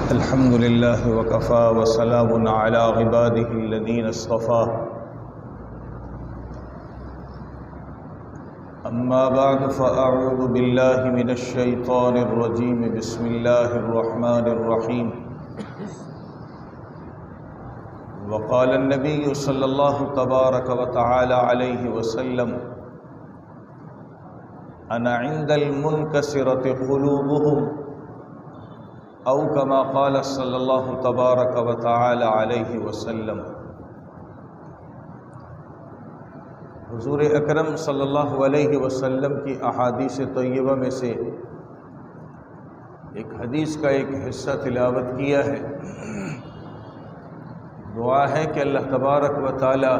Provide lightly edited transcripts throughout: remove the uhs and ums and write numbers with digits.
الحمد لله وكفى وسلام على عباده الذين اصطفى أما بعد فأعوذ بالله من الشيطان الرجيم بسم الله الرحمن الرحيم وقال النبي صلى الله تبارك وتعالى عليه وسلم أنا عند المنكسرة قلوبهم او كما قال صلی اللہ تبارک و تعالی علیہ وسلم۔ حضور اکرم صلی اللہ علیہ وسلم کی احادیث طیبہ میں سے ایک حدیث کا ایک حصہ تلاوت کیا ہے۔ دعا ہے کہ اللہ تبارک و تعالی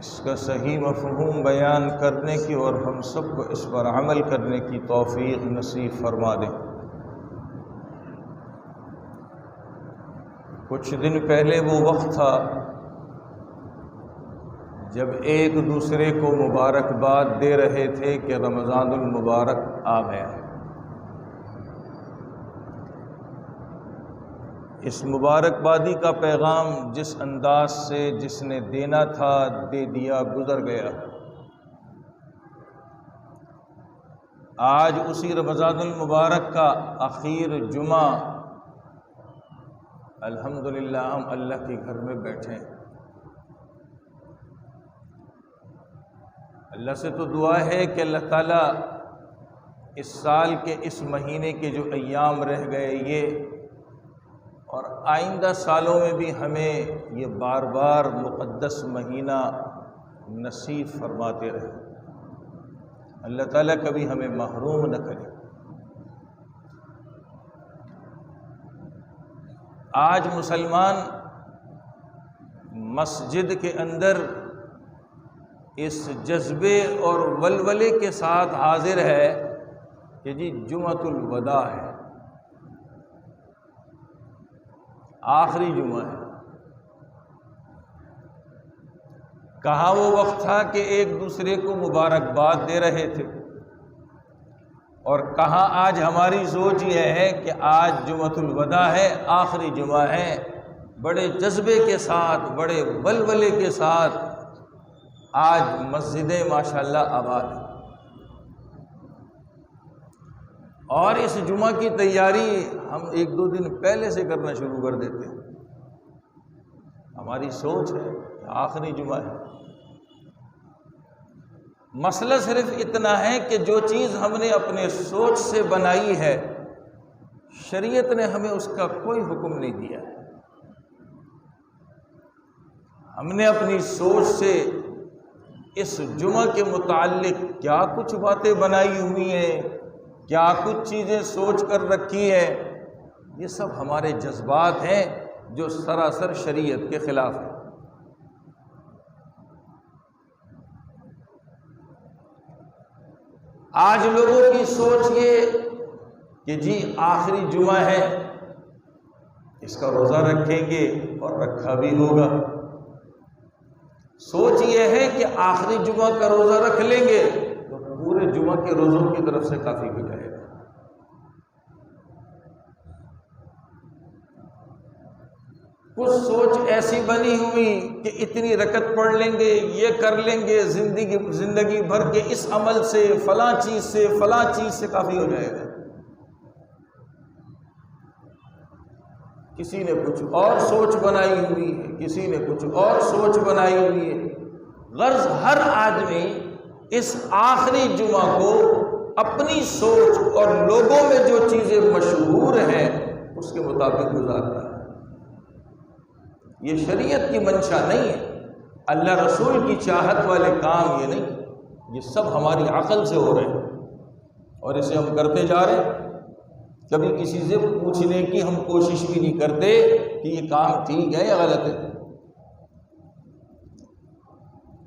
اس کا صحیح مفہوم بیان کرنے کی اور ہم سب کو اس پر عمل کرنے کی توفیق نصیب فرما دے۔ کچھ دن پہلے وہ وقت تھا جب ایک دوسرے کو مبارکباد دے رہے تھے کہ رمضان المبارک آ گیا۔ اس مبارکبادی کا پیغام جس انداز سے جس نے دینا تھا دے دیا، گزر گیا۔ آج اسی رمضان المبارک کا آخر جمعہ الحمدللہ ہم اللہ کے گھر میں بیٹھے ہیں۔ اللہ سے تو دعا ہے کہ اللہ تعالیٰ اس سال کے اس مہینے کے جو ایام رہ گئے یہ اور آئندہ سالوں میں بھی ہمیں یہ بار بار مقدس مہینہ نصیب فرماتے رہے۔ اللہ تعالیٰ کبھی ہمیں محروم نہ کرے۔ آج مسلمان مسجد کے اندر اس جذبے اور ولولے کے ساتھ حاضر ہے کہ جی جمعۃ الوداع ہے، آخری جمعہ ہے۔ کہاں وہ وقت تھا کہ ایک دوسرے کو مبارکباد دے رہے تھے، اور کہاں آج ہماری سوچ یہ ہے کہ آج جمعۃ الوداع ہے، آخری جمعہ ہے، بڑے جذبے کے ساتھ بڑے ولولے کے ساتھ آج مسجدیں ماشاءاللہ آباد ہیں، اور اس جمعہ کی تیاری ہم ایک دو دن پہلے سے کرنا شروع کر دیتے ہیں۔ ہماری سوچ ہے کہ آخری جمعہ ہے۔ مسئلہ صرف اتنا ہے کہ جو چیز ہم نے اپنے سوچ سے بنائی ہے، شریعت نے ہمیں اس کا کوئی حکم نہیں دیا ہے۔ ہم نے اپنی سوچ سے اس جمعہ کے متعلق کیا کچھ باتیں بنائی ہوئی ہیں، کیا کچھ چیزیں سوچ کر رکھی ہیں، یہ سب ہمارے جذبات ہیں جو سراسر شریعت کے خلاف ہیں۔ آج لوگوں کی سوچ یہ کہ جی آخری جمعہ ہے، اس کا روزہ رکھیں گے اور رکھا بھی ہوگا۔ سوچ یہ ہے کہ آخری جمعہ کا روزہ رکھ لیں گے تو پورے جمعہ کے روزوں کی طرف سے کافی ہو جائے گا۔ کچھ سوچ ایسی بنی ہوئی کہ اتنی رکعت پڑھ لیں گے، یہ کر لیں گے، زندگی بھر کے اس عمل سے فلاں چیز سے کافی ہو جائے گا۔ کسی نے کچھ اور سوچ بنائی ہوئی ہے، کسی نے کچھ اور سوچ بنائی ہوئی ہے۔ غرض ہر آدمی اس آخری جمعہ کو اپنی سوچ اور لوگوں میں جو چیزیں مشہور ہیں اس کے مطابق گزارتا ہے۔ یہ شریعت کی منشا نہیں ہے، اللہ رسول کی چاہت والے کام یہ نہیں، یہ سب ہماری عقل سے ہو رہے ہیں اور اسے ہم کرتے جا رہے ہیں۔ کبھی کسی سے پوچھنے کی ہم کوشش بھی نہیں کرتے کہ یہ کام ٹھیک ہے یا غلط ہے۔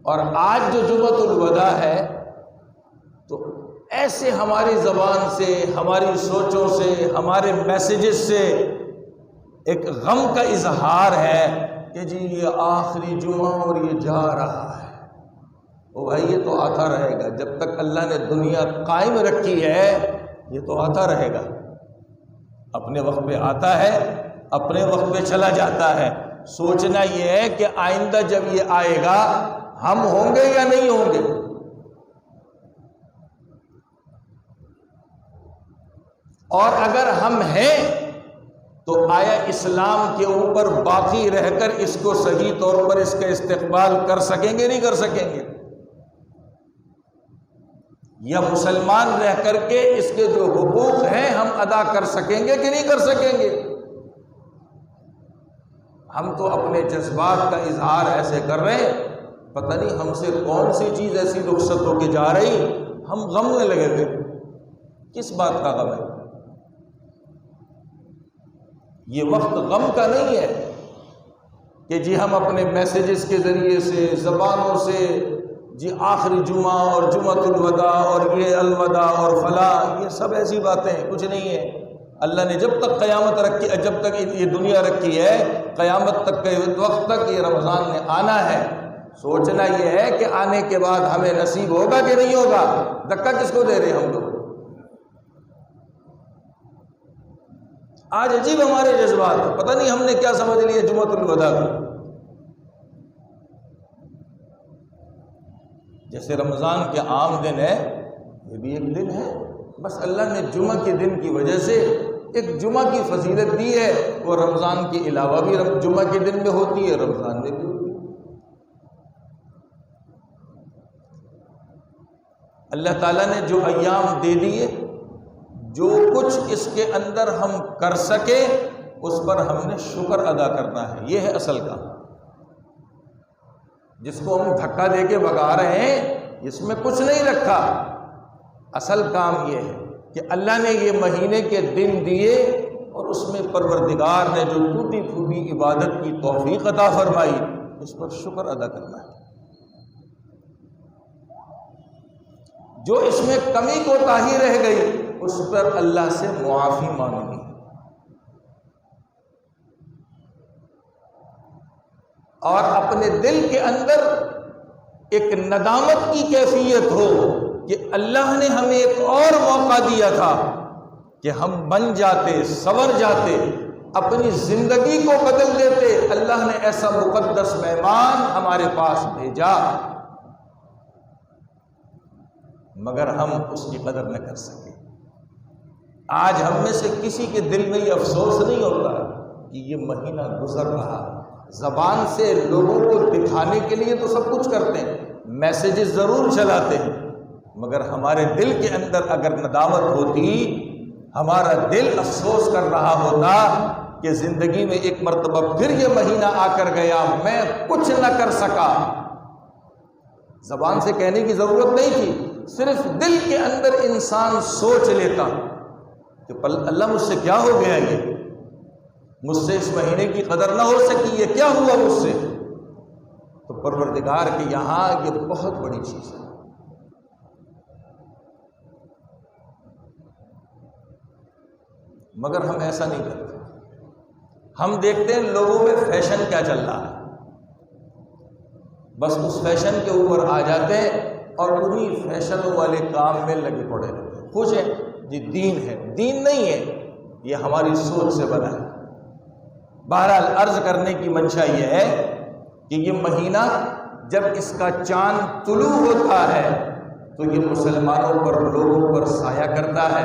اور آج جو جمعۃ الوداع ہے تو ایسے ہماری زبان سے، ہماری سوچوں سے، ہمارے میسیجز سے ایک غم کا اظہار ہے کہ جی یہ آخری جمعہ اور یہ جا رہا ہے۔ او بھائی یہ تو آتا رہے گا، جب تک اللہ نے دنیا قائم رکھی ہے یہ تو آتا رہے گا۔ اپنے وقت پہ آتا ہے، اپنے وقت پہ چلا جاتا ہے۔ سوچنا یہ ہے کہ آئندہ جب یہ آئے گا ہم ہوں گے یا نہیں ہوں گے۔ اور اگر ہم ہیں تو آیا اسلام کے اوپر باقی رہ کر اس کو صحیح طور پر اس کا استقبال کر سکیں گے نہیں کر سکیں گے؟ یا مسلمان رہ کر کے اس کے جو حقوق ہیں ہم ادا کر سکیں گے کہ نہیں کر سکیں گے؟ ہم تو اپنے جذبات کا اظہار ایسے کر رہے ہیں، پتہ نہیں ہم سے کون سی چیز ایسی رخصت ہو کے جا رہی، ہم غم میں لگے ہوئے۔ کس بات کا غم ہے؟ یہ وقت غم کا نہیں ہے کہ جی ہم اپنے میسیجز کے ذریعے سے، زبانوں سے، جی آخری جمعہ اور جمعۃ الوداع اور یہ الوداع اور فلاں، یہ سب ایسی باتیں کچھ نہیں ہے۔ اللہ نے جب تک قیامت رکھی، جب تک یہ دنیا رکھی ہے، قیامت تک کے وقت تک یہ رمضان نے آنا ہے۔ سوچنا یہ ہے کہ آنے کے بعد ہمیں نصیب ہوگا کہ نہیں ہوگا۔ دھکا کس کو دے رہے ہیں ہم لوگ؟ آج عجیب ہمارے جذبات، پتہ نہیں ہم نے کیا سمجھ لیا جمعۃ الوداع کو۔ جیسے رمضان کے عام دن ہے، یہ بھی ایک دن ہے، بس اللہ نے جمعہ کے دن کی وجہ سے ایک جمعہ کی فضیلت دی ہے، وہ رمضان کے علاوہ بھی جمعہ کے دن میں ہوتی ہے، رمضان میں بھی ہوتی ہے۔ اللہ تعالیٰ نے جو ایام دے دیے، جو کچھ اس کے اندر ہم کر سکے اس پر ہم نے شکر ادا کرنا ہے، یہ ہے اصل کام۔ جس کو ہم دھکا دے کے بھگا رہے ہیں اس میں کچھ نہیں رکھا۔ اصل کام یہ ہے کہ اللہ نے یہ مہینے کے دن دیے اور اس میں پروردگار نے جو ٹوٹی پھوٹی عبادت کی توفیق عطا فرمائی، اس پر شکر ادا کرنا ہے۔ جو اس میں کمی کوتاہی رہ گئی اس پر اللہ سے معافی مانگنی، اور اپنے دل کے اندر ایک ندامت کی کیفیت ہو کہ اللہ نے ہمیں ایک اور موقع دیا تھا کہ ہم بن جاتے، سنور جاتے، اپنی زندگی کو بدل دیتے۔ اللہ نے ایسا مقدس مہمان ہمارے پاس بھیجا، مگر ہم اس کی قدر نہ کر سکے۔ آج ہم میں سے کسی کے دل میں یہ افسوس نہیں ہوتا کہ یہ مہینہ گزر رہا۔ زبان سے لوگوں کو دکھانے کے لیے تو سب کچھ کرتے ہیں، میسیجز ضرور چلاتے ہیں، مگر ہمارے دل کے اندر اگر ندامت ہوتی، ہمارا دل افسوس کر رہا ہوتا کہ زندگی میں ایک مرتبہ پھر یہ مہینہ آ کر گیا، میں کچھ نہ کر سکا۔ زبان سے کہنے کی ضرورت نہیں تھی، صرف دل کے اندر انسان سوچ لیتا کہ اللہ مجھ سے کیا ہو گیا، یہ مجھ سے اس مہینے کی قدر نہ ہو سکی، یہ کیا ہوا مجھ سے۔ تو پروردگار کے یہاں یہ بہت بڑی چیز ہے۔ مگر ہم ایسا نہیں کرتے، ہم دیکھتے ہیں لوگوں میں فیشن کیا چل رہا ہے، بس اس فیشن کے اوپر آ جاتے ہیں اور انہی فیشنوں والے کام میں لگے پڑے رہتے ہیں۔ خوش ہے جی دین ہے، دین نہیں ہے، یہ ہماری سوچ سے بنا ہے۔ بہرحال عرض کرنے کی منشا یہ ہے کہ یہ مہینہ جب اس کا چاند طلوع ہوتا ہے تو یہ مسلمانوں پر، لوگوں پر سایہ کرتا ہے،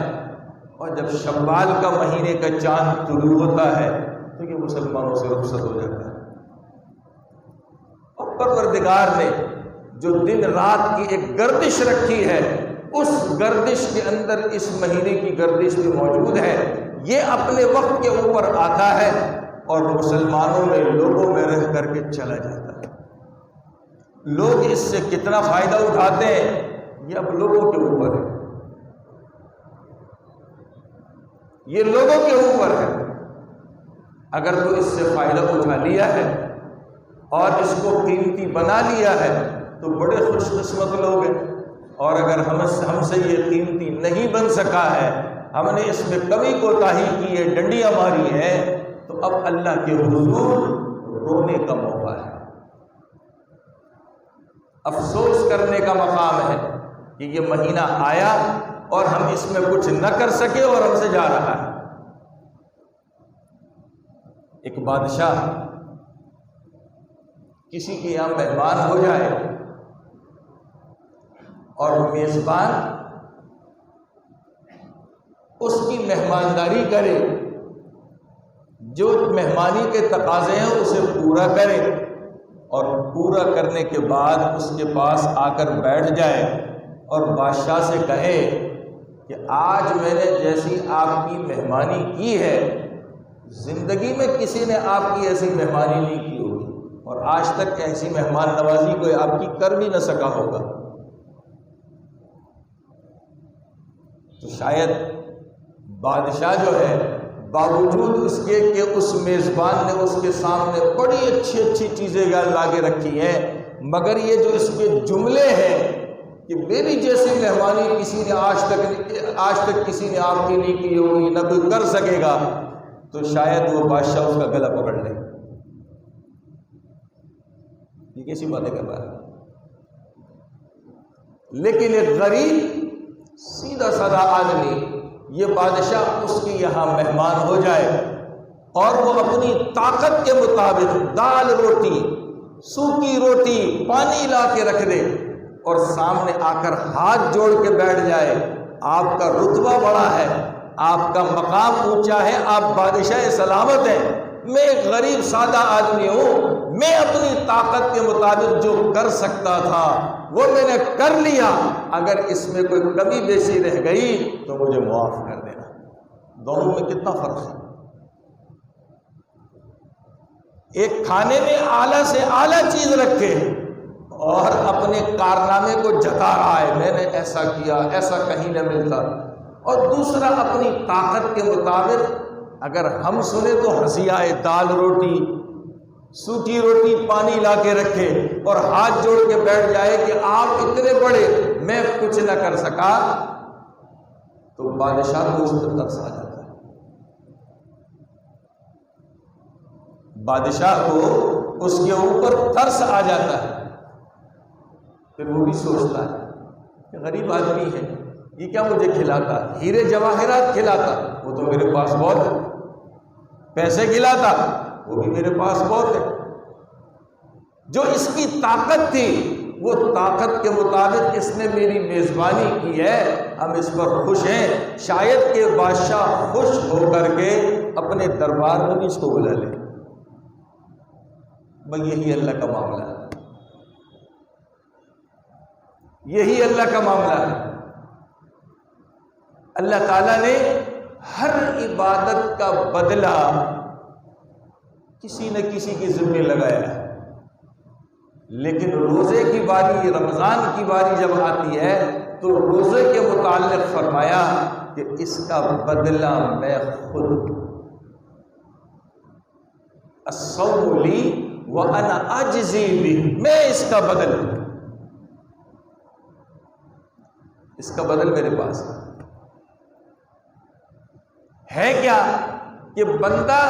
اور جب شوال کا مہینے کا چاند طلوع ہوتا ہے تو یہ مسلمانوں سے رخصت ہو جاتا ہے۔ اور پروردگار نے جو دن رات کی ایک گردش رکھی ہے، اس گردش کے اندر اس مہینے کی گردش بھی موجود ہے۔ یہ اپنے وقت کے اوپر آتا ہے اور مسلمانوں میں، لوگوں میں رہ کر کے چلا جاتا ہے۔ لوگ اس سے کتنا فائدہ اٹھاتے ہیں یہ اب لوگوں کے اوپر ہے، یہ لوگوں کے اوپر ہے۔ اگر تو اس سے فائدہ اٹھا لیا ہے اور اس کو قیمتی بنا لیا ہے تو بڑے خوش قسمت لوگ ہیں، اور اگر ہم سے یہ قیمتی نہیں بن سکا ہے، ہم نے اس میں کمی کوتاہی کی ہے، ڈنڈیاں ماری ہیں، تو اب اللہ کے حضور رونے کا موقع ہے، افسوس کرنے کا مقام ہے کہ یہ مہینہ آیا اور ہم اس میں کچھ نہ کر سکے اور ہم سے جا رہا ہے۔ ایک بادشاہ کسی کے یہاں مہمان ہو جائے اور میزبان اس کی مہمانداری کرے، جو مہمانی کے تقاضے ہیں اسے پورا کرے، اور پورا کرنے کے بعد اس کے پاس آ کر بیٹھ جائے اور بادشاہ سے کہے کہ آج میں نے جیسی آپ کی مہمانی کی ہے، زندگی میں کسی نے آپ کی ایسی مہمانی نہیں کی ہوگی، اور آج تک ایسی مہمان نوازی کوئی آپ کی کر بھی نہ سکا ہوگا، تو شاید بادشاہ جو ہے باوجود اس کے کہ اس میزبان نے اس کے سامنے بڑی اچھی اچھی چیزیں لا کے رکھی ہیں، مگر یہ جو اس کے جملے ہیں کہ میری جیسی مہمانی کسی نے آج تک کسی نے آپ کی نہیں کی ہوگی، نہ کوئی کر سکے گا، تو شاید وہ بادشاہ اس کا گلا پکڑ لے۔ یہ کیسی باتیں کر رہا ہے؟ لیکن ایک غریب سیدھا سادہ آدمی، یہ بادشاہ اس کے یہاں مہمان ہو جائے اور وہ اپنی طاقت کے مطابق دال روٹی، سوکھی روٹی، پانی لا کے رکھ دے اور سامنے آ کر ہاتھ جوڑ کے بیٹھ جائے، آپ کا رتبہ بڑا ہے، آپ کا مقام اونچا ہے، آپ بادشاہ سلامت ہیں، میں ایک غریب سادہ آدمی ہوں، میں اپنی طاقت کے مطابق جو کر سکتا تھا وہ میں نے کر لیا، اگر اس میں کوئی کمی بیشی رہ گئی تو مجھے معاف کر دینا۔ دونوں میں کتنا فرق ہے؟ ایک کھانے میں اعلیٰ سے اعلیٰ چیز رکھے اور اپنے کارنامے کو جتا رہا ہے، میں نے ایسا کیا، ایسا کہیں نہ ملتا، اور دوسرا اپنی طاقت کے مطابق، اگر ہم سنیں تو ہنسی آئے، دال روٹی، سوکھی روٹی، پانی لا کے رکھے اور ہاتھ جوڑ کے بیٹھ جائے کہ آپ اتنے بڑے، میں کچھ نہ کر سکا، تو بادشاہ کو اس پر ترس آ جاتا ہے۔ بادشاہ کو اس کے اوپر ترس آ جاتا ہے، پھر وہ بھی سوچتا ہے کہ غریب آدمی ہے، یہ کیا مجھے کھلاتا، ہیرے جواہرات کھلاتا، وہ تو میرے پاس بہت ہے، پیسے کھلاتا، وہ بھی میرے پاس بہت ہے، جو اس کی طاقت تھی وہ طاقت کے مطابق اس نے میری میزبانی کی ہے، ہم اس پر خوش ہیں، شاید کہ بادشاہ خوش ہو کر کے اپنے دربار میں بھی اس کو بلا لے۔ بھئی یہی اللہ کا معاملہ ہے، یہی اللہ کا معاملہ ہے۔ اللہ تعالیٰ نے ہر عبادت کا بدلہ کسی نہ کسی کی ذمہ لگایا ہے، لیکن روزے کی باری، رمضان کی باری جب آتی ہے تو روزے کے متعلق فرمایا کہ اس کا بدلہ میں خود، الصوم لی وانا اجزی بہ، میں اس کا بدل، اس کا بدل میرے پاس ہے کیا کہ بندہ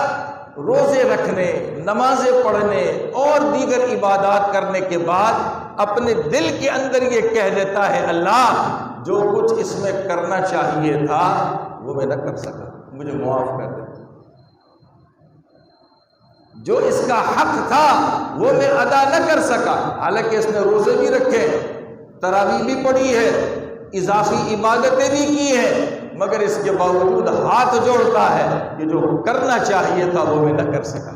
روزے رکھنے، نمازیں پڑھنے اور دیگر عبادات کرنے کے بعد اپنے دل کے اندر یہ کہہ دیتا ہے اللہ جو کچھ اس میں کرنا چاہیے تھا وہ میں نہ کر سکا، مجھے معاف کر دے، جو اس کا حق تھا وہ میں ادا نہ کر سکا، حالانکہ اس نے روزے بھی رکھے، تراویح بھی پڑھی ہے، اضافی عبادتیں بھی کی ہیں، مگر اس کے باوجود ہاتھ جوڑتا ہے کہ جو کرنا چاہیے تھا وہ میں نہ کر سکا۔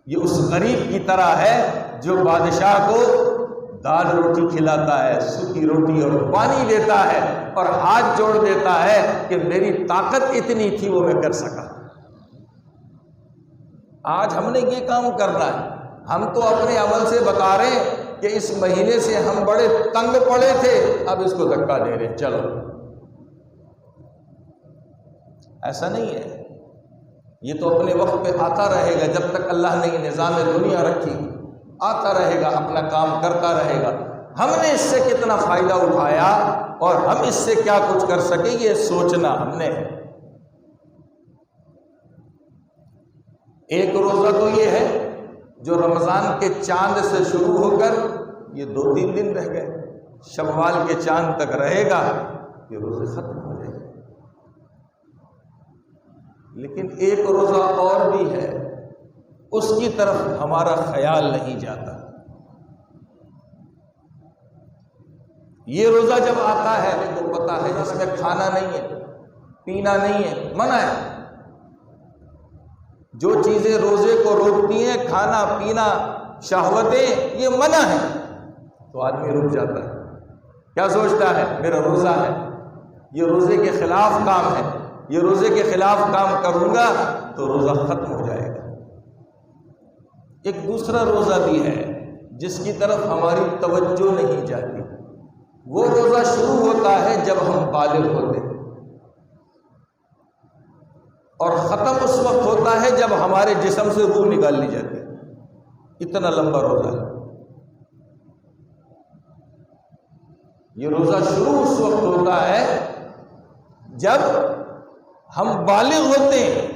یہ اس غریب کی طرح ہے جو بادشاہ کو دال روٹی کھلاتا ہے، سوکھی روٹی اور پانی دیتا ہے اور ہاتھ جوڑ دیتا ہے کہ میری طاقت اتنی تھی وہ میں کر سکا۔ آج ہم نے یہ کام کرنا ہے، ہم تو اپنے عمل سے بتا رہے ہیں کہ اس مہینے سے ہم بڑے تنگ پڑے تھے، اب اس کو دھکا دے رہے، چلو، ایسا نہیں ہے، یہ تو اپنے وقت پہ آتا رہے گا، جب تک اللہ نے یہ نظام دنیا رکھی آتا رہے گا، اپنا کام کرتا رہے گا، ہم نے اس سے کتنا فائدہ اٹھایا اور ہم اس سے کیا کچھ کر سکیں یہ سوچنا ہم نے ہے۔ ایک روزہ تو یہ ہے جو رمضان کے چاند سے شروع ہو کر یہ 2-3 دن رہ گئے، شوال کے چاند تک رہے گا، یہ روزے ختم ہو جائے گا۔ لیکن ایک روزہ اور بھی ہے اس کی طرف ہمارا خیال نہیں جاتا۔ یہ روزہ جب آتا ہے تو پتہ ہے اس میں کھانا نہیں ہے، پینا نہیں ہے، منع ہے۔ جو چیزیں روزے کو روکتی ہیں، کھانا پینا، شہوتیں، یہ منع ہے، تو آدمی رک جاتا ہے۔ کیا سوچتا ہے میرا روزہ ہے، یہ روزے کے خلاف کام ہے، یہ روزے کے خلاف کام کروں گا تو روزہ ختم ہو جائے گا۔ ایک دوسرا روزہ بھی ہے جس کی طرف ہماری توجہ نہیں جاتی۔ وہ روزہ شروع ہوتا ہے جب ہم بالغ ہوتے ہیں، اور ختم اس وقت ہوتا ہے جب ہمارے جسم سے روح نکال لی جاتی ہے۔ اتنا لمبا روزہ ہے یہ روزہ۔ شروع اس وقت ہوتا ہے جب ہم بالغ ہوتے ہیں،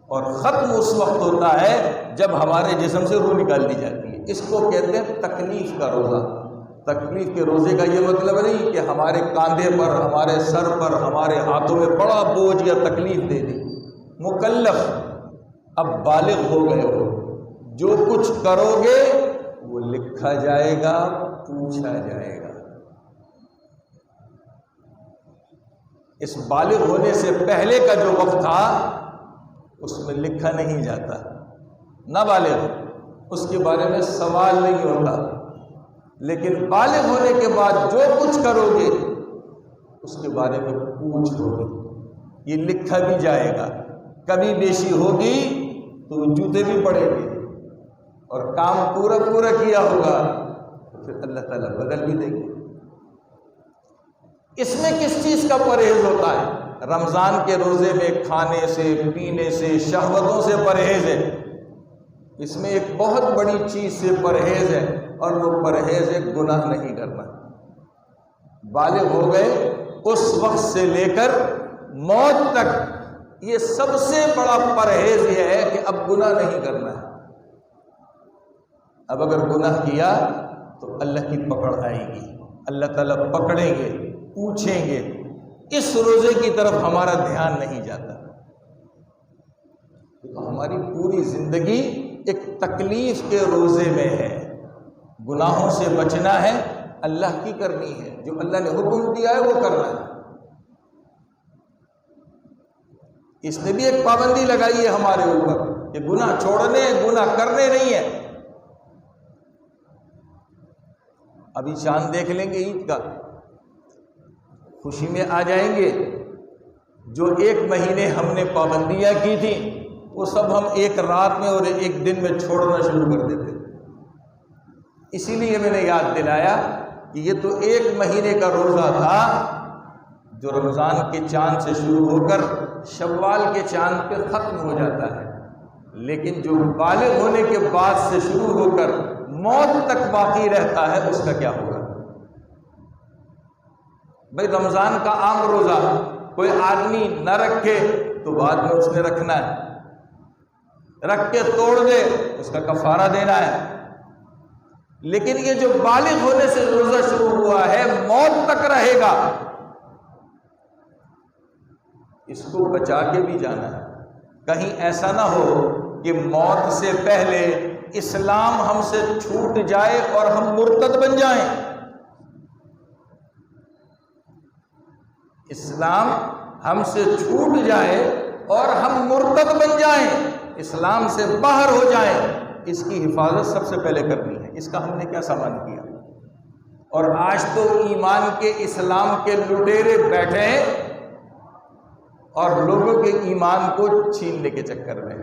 اور ختم اس وقت ہوتا ہے جب ہمارے جسم سے روح نکال دی جاتی ہے۔ اس کو کہتے ہیں تکلیف کا روزہ۔ تکلیف کے روزے کا یہ مطلب نہیں کہ ہمارے کاندھے پر، ہمارے سر پر، ہمارے ہاتھوں میں بڑا بوجھ یا تکلیف دے دی۔ مکلف، اب بالغ ہو گئے ہو، جو کچھ کرو گے وہ لکھا جائے گا، پوچھا جائے گا۔ اس بالغ ہونے سے پہلے کا جو وقت تھا اس میں لکھا نہیں جاتا۔ نابالغ، اس کے بارے میں سوال نہیں ہوتا، لیکن بالغ ہونے کے بعد جو کچھ کرو گے اس کے بارے میں پوچھو گے، یہ لکھا بھی جائے گا۔ کبھی بیشی ہوگی تو جوتے بھی پڑیں گے، اور کام پورا کیا ہوگا تو پھر اللہ تعالیٰ بدل بھی دیں گے۔ اس میں کس چیز کا پرہیز ہوتا ہے؟ رمضان کے روزے میں کھانے سے، پینے سے، شہوتوں سے پرہیز ہے۔ اس میں ایک بہت بڑی چیز سے پرہیز ہے، اور وہ پرہیز ہے گناہ نہیں کرنا۔ بالغ ہو گئے اس وقت سے لے کر موت تک، یہ سب سے بڑا پرہیز یہ ہے کہ اب گناہ نہیں کرنا ہے۔ اب اگر گناہ کیا تو اللہ کی پکڑ آئے گی، اللہ تعالیٰ پکڑیں گے، پوچھیں گے۔ اس روزے کی طرف ہمارا دھیان نہیں جاتا، تو ہماری پوری زندگی ایک تکلیف کے روزے میں ہے۔ گناہوں سے بچنا ہے، اللہ کی کرنی ہے، جو اللہ نے حکم دیا ہے وہ کرنا ہے۔ اس نے بھی ایک پابندی لگائی ہے ہمارے اوپر کہ گناہ چھوڑنے، گناہ کرنے نہیں ہے۔ ابھی چاند دیکھ لیں گے عید کا، خوشی میں آ جائیں گے۔ جو 1 مہینے ہم نے پابندیاں کی تھی وہ سب ہم ایک رات میں اور ایک دن میں چھوڑنا شروع کر دیتے۔ اسی لیے میں نے یاد دلایا کہ یہ تو 1 مہینے کا روزہ تھا جو رمضان کے چاند سے شروع ہو کر شوال کے چاند پہ ختم ہو جاتا ہے، لیکن جو بالغ ہونے کے بعد سے شروع ہو کر موت تک باقی رہتا ہے اس کا کیا ہوگا؟ بھئی رمضان کا عام روزہ کوئی آدمی نہ رکھے تو بعد میں اس نے رکھنا ہے، رکھ کے توڑ دے اس کا کفارہ دینا ہے۔ لیکن یہ جو بالغ ہونے سے روزہ شروع ہوا ہے موت تک رہے گا، اس کو بچا کے بھی جانا ہے۔ کہیں ایسا نہ ہو کہ موت سے پہلے اسلام ہم سے چھوٹ جائے اور ہم مرتد بن جائیں۔ اسلام ہم سے چھوٹ جائے اور ہم مرتد بن جائیں، اسلام سے باہر ہو جائیں، اس کی حفاظت سب سے پہلے کرنی ہے۔ اس کا ہم نے کیا سامان کیا؟ اور آج تو ایمان کے، اسلام کے لٹیرے بیٹھے ہیں اور لوگوں کے ایمان کو چھیننے کے چکر میں،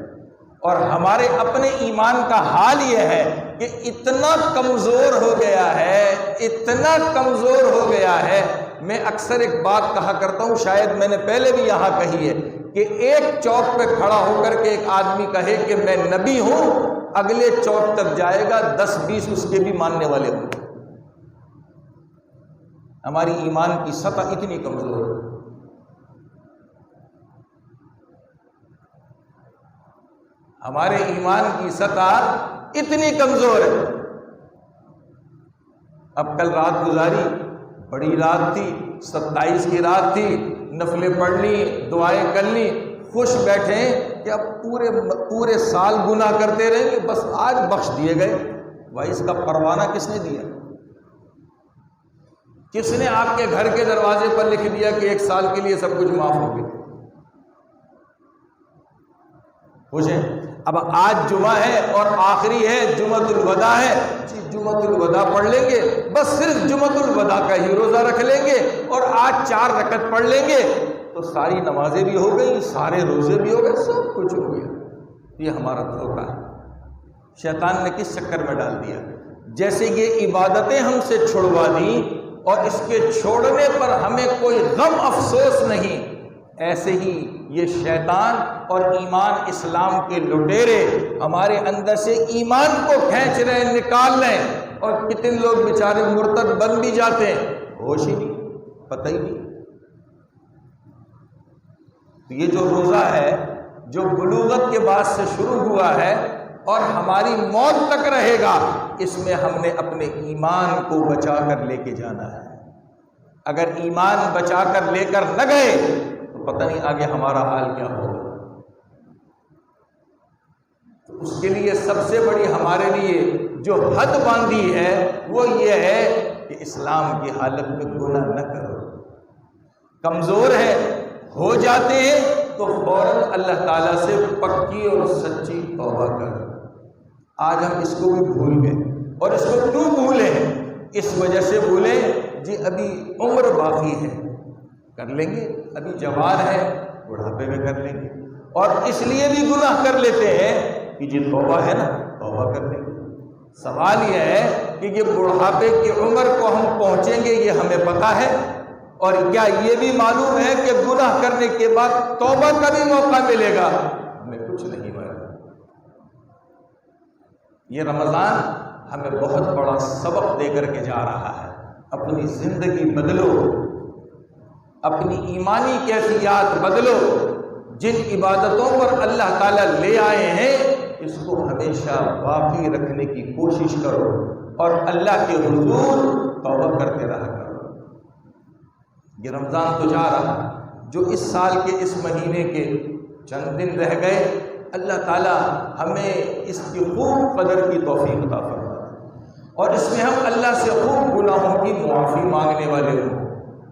اور ہمارے اپنے ایمان کا حال یہ ہے کہ اتنا کمزور ہو گیا ہے، اتنا کمزور ہو گیا ہے۔ میں اکثر ایک بات کہا کرتا ہوں، شاید میں نے پہلے بھی یہاں کہی ہے، کہ ایک چوک پہ کھڑا ہو کر کے ایک آدمی کہے کہ میں نبی ہوں، اگلے چوک تک جائے گا 10-20 اس کے بھی ماننے والے ہوں گے۔ ہماری ایمان کی سطح اتنی کمزور ہے۔ ہمارے ایمان کی سطح اتنی کمزور ہے۔ اب کل رات گزاری، بڑی رات تھی، 27 کی رات تھی، نفلیں پڑھ لی، دعائیں کر لی، خوش بیٹھے کہ اب پورے سال گناہ کرتے رہیں گے، بس آج بخش دیے گئے؟ بھائی اس کا پروانہ کس نے دیا؟ کس نے آپ کے گھر کے دروازے پر لکھ دیا کہ 1 سال کے لیے سب کچھ معاف ہو گیا؟ پوچھیں اب آج جمعہ ہے اور آخری ہے، جمعۃ الوداع ہے، جی جمعۃ الوداع پڑھ لیں گے، بس صرف جمعۃ الوداع کا ہی روزہ رکھ لیں گے اور آج 4 رکعت پڑھ لیں گے تو ساری نمازیں بھی ہو گئی، سارے روزے بھی ہو گئے، سب کچھ ہو گیا۔ یہ ہمارا دھوکہ ہے، شیطان نے کس چکر میں ڈال دیا؟ جیسے یہ عبادتیں ہم سے چھڑوا دیں اور اس کے چھوڑنے پر ہمیں کوئی غم افسوس نہیں، ایسے ہی یہ شیطان اور ایمان اسلام کے لٹیرے ہمارے اندر سے ایمان کو کھینچ رہے ہیں، نکال رہے ہیں، اور کتنے لوگ بیچارے مرتد بن بھی جاتے ہیں، ہوش ہی نہیں، پتہ ہی نہیں۔ تو یہ جو روزہ ہے جو بلوغت کے بعد سے شروع ہوا ہے اور ہماری موت تک رہے گا، اس میں ہم نے اپنے ایمان کو بچا کر لے کے جانا ہے۔ اگر ایمان بچا کر لے کر نہ گئے تو پتہ نہیں آگے ہمارا حال کیا ہوگا۔ تو اس کے لیے سب سے بڑی ہمارے لیے جو حد باندھی ہے وہ یہ ہے کہ اسلام کی حالت میں گناہ نہ کرو۔ کمزور ہے، ہو جاتے ہیں تو فوراً اللہ تعالیٰ سے پکی اور سچی توبہ کرو۔ آج ہم اس کو بھی بھول گئے، اور اس کو کیوں بھولے ہیں؟ اس وجہ سے بھولے جی ابھی عمر باقی ہے، کر لیں گے، ابھی جوان ہے، بڑھاپے میں کر لیں گے، اور اس لیے بھی گناہ کر لیتے ہیں کہ جی توبہ ہے نا، توبہ کر لیں گے۔ سوال یہ ہے کہ یہ بڑھاپے کی عمر کو ہم پہنچیں گے یہ ہمیں پتہ ہے، اور کیا یہ بھی معلوم ہے کہ گناہ کرنے کے بعد توبہ کا بھی موقع ملے گا؟ ہمیں کچھ نہیں معلوم۔ یہ رمضان ہمیں بہت بڑا سبق دے کر کے جا رہا ہے۔ اپنی زندگی بدلو، اپنی ایمانی کیفیات بدلو، جن عبادتوں پر اللہ تعالیٰ لے آئے ہیں اس کو ہمیشہ باقی رکھنے کی کوشش کرو، اور اللہ کے حضور توبہ کرتے رہا کرو۔ یہ رمضان تو جا رہا، جو اس سال کے اس مہینے کے چند دن رہ گئے، اللہ تعالیٰ ہمیں اس کی خوب قدر کی توفیق عطا فرمائے، اور اس میں ہم اللہ سے خوب گناہوں کی معافی مانگنے والے ہوں،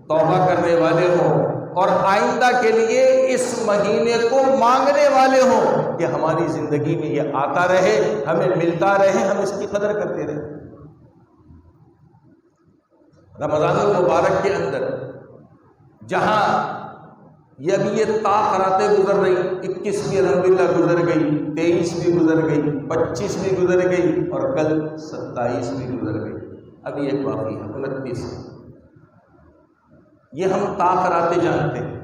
توبہ کرنے والے ہوں، اور آئندہ کے لیے اس مہینے کو مانگنے والے ہوں کہ ہماری زندگی میں یہ آتا رہے، ہمیں ملتا رہے، ہم اس کی قدر کرتے رہیں۔ رمضان المبارک کے اندر جہاں یہ ابھی یہ راتیں گزر رہی، 21 بھی الحمدللہ گزر گئی، 23 بھی گزر گئی، 25 بھی گزر گئی، اور کل 27 بھی گزر گئی، ابھی ایک باقی ہے 29۔ یہ ہم راتیں جانتے ہیں،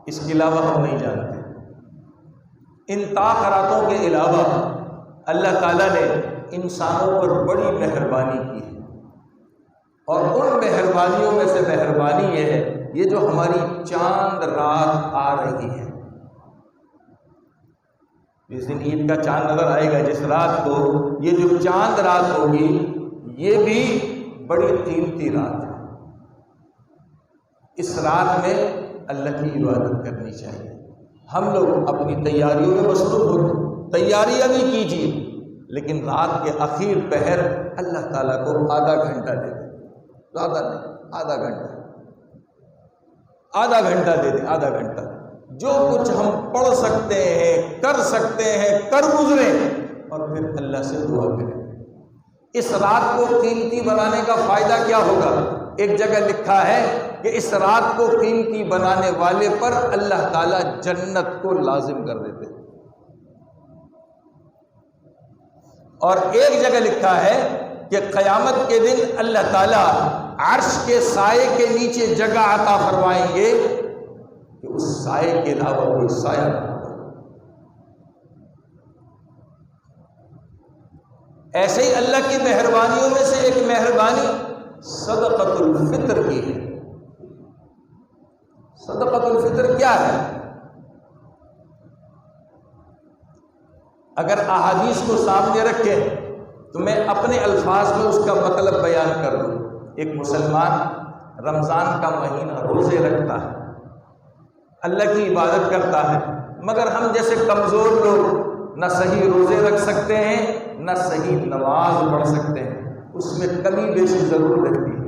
اس کے علاوہ ہم نہیں جانتے۔ ان راتوں کے علاوہ اللہ تعالیٰ نے انسانوں پر بڑی مہربانی کی ہے، اور ان مہربانیوں میں سے مہربانی یہ ہے یہ جو ہماری چاند رات آ رہی ہے۔ جس دن عید کا چاند نظر آئے گا، جس رات کو یہ جو چاند رات ہوگی، یہ بھی بڑی قیمتی رات ہے۔ اس رات میں اللہ کی عبادت کرنی چاہیے۔ ہم لوگ اپنی تیاریوں میں مصروف ہوتے، تیاریاں بھی کیجیے، لیکن رات کے اخیر پہر اللہ تعالیٰ کو آدھا گھنٹہ دے دیں، زیادہ نہیں، آدھا گھنٹہ دے دیں، آدھا گھنٹہ۔ جو کچھ ہم پڑھ سکتے ہیں، کر سکتے ہیں، کر گزریں، اور پھر اللہ سے دعا کریں۔ اس رات کو قیمتی بنانے کا فائدہ کیا ہوگا؟ ایک جگہ لکھا ہے کہ اس رات کو قیمتی بنانے والے پر اللہ تعالیٰ جنت کو لازم کر دیتے ہیں، اور ایک جگہ لکھا ہے کہ قیامت کے دن اللہ تعالیٰ عرش کے سائے کے نیچے جگہ عطا فرمائیں گے کہ اس سائے کے علاوہ کوئی سایہ نہ ہوگا۔ ایسے ہی اللہ کی مہربانیوں میں سے ایک مہربانی صدقۃ الفطر کی ہے۔ صدقۃ الفطر کیا ہے؟ اگر احادیث کو سامنے رکھیں تو میں اپنے الفاظ میں اس کا مطلب بیان کر دوں۔ ایک مسلمان رمضان کا مہینہ روزے رکھتا ہے، اللہ کی عبادت کرتا ہے، مگر ہم جیسے کمزور لوگ نہ صحیح روزے رکھ سکتے ہیں نہ صحیح نماز پڑھ سکتے ہیں، اس میں کمی بیشی ضرور رہتی ہے۔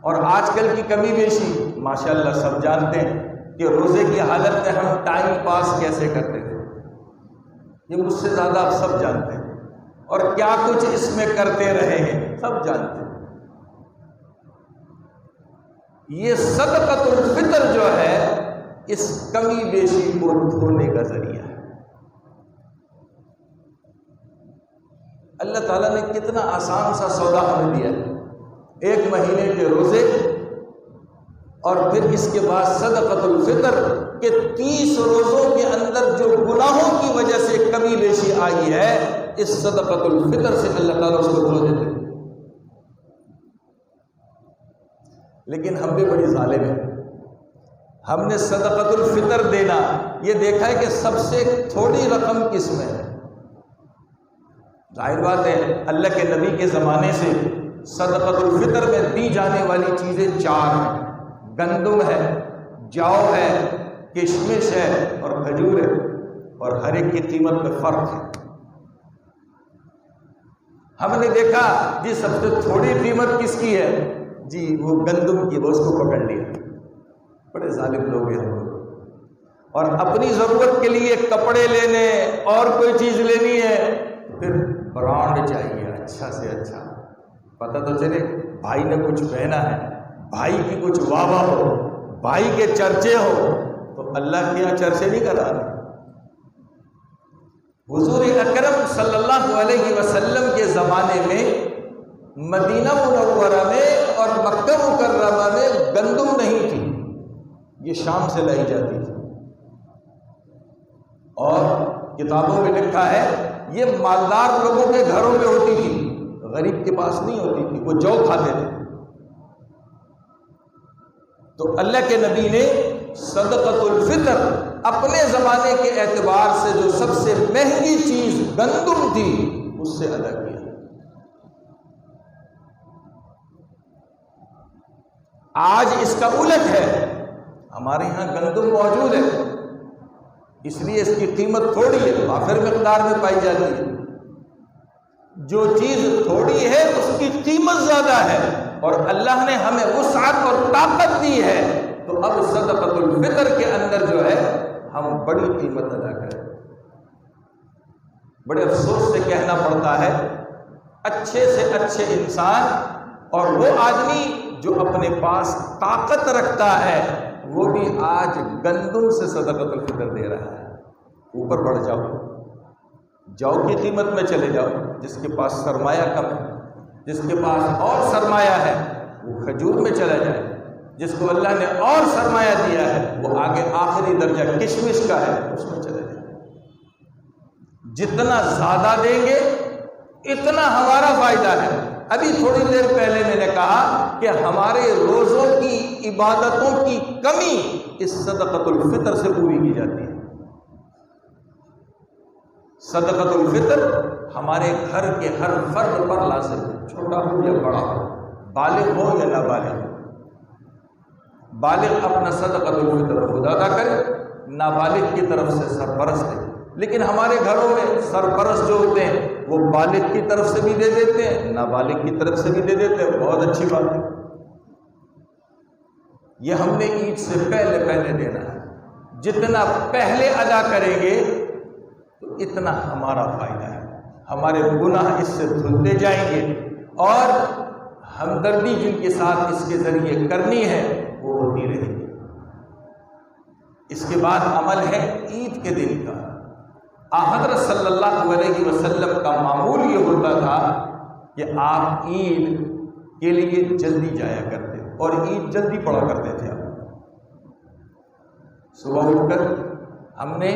اور آج کل کی کمی بیشی ماشاءاللہ سب جانتے ہیں کہ روزے کی حالت میں ہم ٹائم پاس کیسے کرتے تھے، یہ مجھ سے زیادہ آپ سب جانتے ہیں، اور کیا کچھ اس میں کرتے رہے ہیں سب جانتے ہیں۔ یہ صدقۃ الفطر جو ہے اس کمی بیشی کو دھونے کا ذریعہ ہے۔ اللہ تعالیٰ نے کتنا آسان سا سودا ہمیں دیا ہے، 1 مہینے کے روزے اور پھر اس کے بعد صدقۃ الفطر کہ 30 روزوں کے اندر جو گناہوں کی وجہ سے کمی بیشی آئی ہے، اس صدقۃ الفطر سے اللہ تعالیٰ اس کو دھو دیتے ہیں۔ لیکن ہم بھی بڑی ظالم ہیں، ہم نے صدقۃ الفطر دینا یہ دیکھا ہے کہ سب سے تھوڑی رقم کس میں ہے۔ ظاہر بات ہے اللہ کے نبی کے زمانے سے صدقۃ الفطر میں دی جانے والی چیزیں 4 ہیں، گندم ہے، جو ہے، کشمش ہے اور کھجور ہے، اور ہر ایک کی قیمت میں فرق ہے۔ ہم نے دیکھا جی سب سے تھوڑی قیمت کس کی ہے، جی وہ گندم کی، وہ اس کو پکڑ لیا۔ بڑے ظالم لوگ ہیں ہم لوگ، اور اپنی ضرورت کے لیے کپڑے لینے اور کوئی چیز لینی ہے پھر برانڈ چاہیے اچھا سے اچھا، پتہ تو چلے بھائی نے کچھ پہنا ہے، بھائی کی کچھ واہ واہ ہو، بھائی کے چرچے ہو، تو اللہ کے یہاں چرچے نہیں کرا رہے۔ حضور اکرم صلی اللہ علیہ وسلم کے زمانے میں مدینہ منورہ میں اور مکہ مکرمہ میں گندم نہیں تھی، یہ شام سے لائی جاتی تھی، اور کتابوں میں لکھا ہے یہ مالدار لوگوں کے گھروں میں ہوتی تھی، غریب کے پاس نہیں ہوتی تھی، وہ جو کھاتے تھے۔ تو اللہ کے نبی نے صدقۃ الفطر اپنے زمانے کے اعتبار سے جو سب سے مہنگی چیز گندم تھی اس سے ادا کیا۔ آج اس کا الٹ ہے، ہمارے یہاں گندم موجود ہے اس لیے اس کی قیمت تھوڑی ہے، وافر مقدار میں پائی جاتی ہے۔ جو چیز تھوڑی ہے اس کی قیمت زیادہ ہے، اور اللہ نے ہمیں وسعت اور طاقت دی ہے، تو اب صدقۃ الفطر کے اندر جو ہے ہم بڑی قیمت ادا کریں۔ بڑے افسوس سے کہنا پڑتا ہے اچھے سے اچھے انسان اور وہ آدمی جو اپنے پاس طاقت رکھتا ہے وہ بھی آج گندم سے صدقۃ الفطر دے رہا ہے۔ اوپر بڑھ جاؤ، جو کی قیمت میں چلے جاؤ، جس کے پاس سرمایہ کم ہے، جس کے پاس اور سرمایہ ہے وہ کھجور میں چلا جائے، جس کو اللہ نے اور سرمایہ دیا ہے وہ آگے آخری درجہ کشمش کا ہے اس میں چلا جائے۔ جتنا زیادہ دیں گے اتنا ہمارا فائدہ ہے۔ ابھی تھوڑی دیر پہلے میں نے کہا کہ ہمارے روزوں کی عبادتوں کی کمی اس صدقۃ الفطر سے پوری کی جاتی ہے۔ صدقۃ الفطر ہمارے گھر کے ہر فرد پر لازم ہے، چھوٹا ہو یا بڑا ہو، بالغ ہو یا نابالغ ہو۔ بالغ اپنا صدقۃ الفطر خود ادا کرے، نابالغ کی طرف سے سرپرست ہے۔ لیکن ہمارے گھروں میں سرپرست جو ہوتے ہیں وہ بالغ کی طرف سے بھی دے دیتے ہیں، نابالغ کی طرف سے بھی دے دیتے ہیں، بہت اچھی بات ہے۔ یہ ہم نے عید سے پہلے دینا ہے، جتنا پہلے ادا کریں گے تو اتنا ہمارا فائدہ ہے، ہمارے گناہ اس سے دھلتے جائیں گے، اور ہمدردی جن کے ساتھ اس کے ذریعے کرنی ہے وہ ہوتی رہے گی۔ اس کے بعد عمل ہے عید کے دن کا۔ حضرت صلی اللہ علیہ وسلم کا معمول یہ ہوتا تھا کہ آپ عید کے لیے جلدی جایا کرتے اور عید جلدی پڑھا کرتے تھے۔ صبح اٹھ کر ہم نے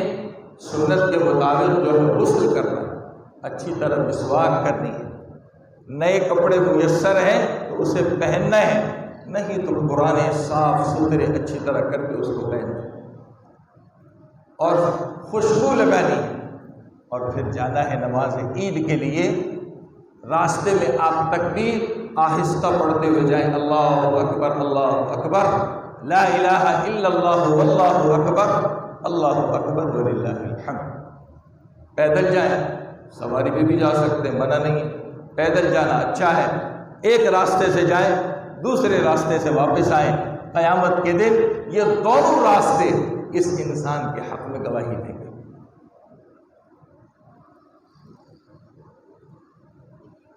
سنت کے مطابق جو ہے غسل کرنا، اچھی طرح مسواک کرنی ہے، نئے کپڑے میسر ہیں تو اسے پہننا ہے، نہیں تو پرانے صاف ستھرے اچھی طرح کر کے اس کو پہننا، اور خوشبو لگانی، اور پھر جانا ہے نماز عید کے لیے۔ راستے میں آپ تکبیر آہستہ پڑھتے ہوئے جائیں، اللہ اکبر لا الہ الا اللہ واللہ اکبر، اللہ اکبر وللہ الحمد۔ پیدل جائیں، سواری پہ بھی جا سکتے ہیں، منع نہیں ہے، پیدل جانا اچھا ہے۔ ایک راستے سے جائیں، دوسرے راستے سے واپس آئیں، قیامت کے دن یہ دونوں راستے اس انسان کے حق میں گواہی دیں گے۔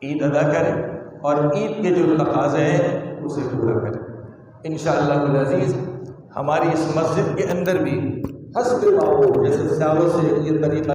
عید ادا کریں اور عید کے جو تقاضے ہیں اسے پورا کریں انشاءاللہ العزیز۔ ہماری اس مسجد کے اندر بھی حسب معمول جیسے سالوں سے یہ طریقہ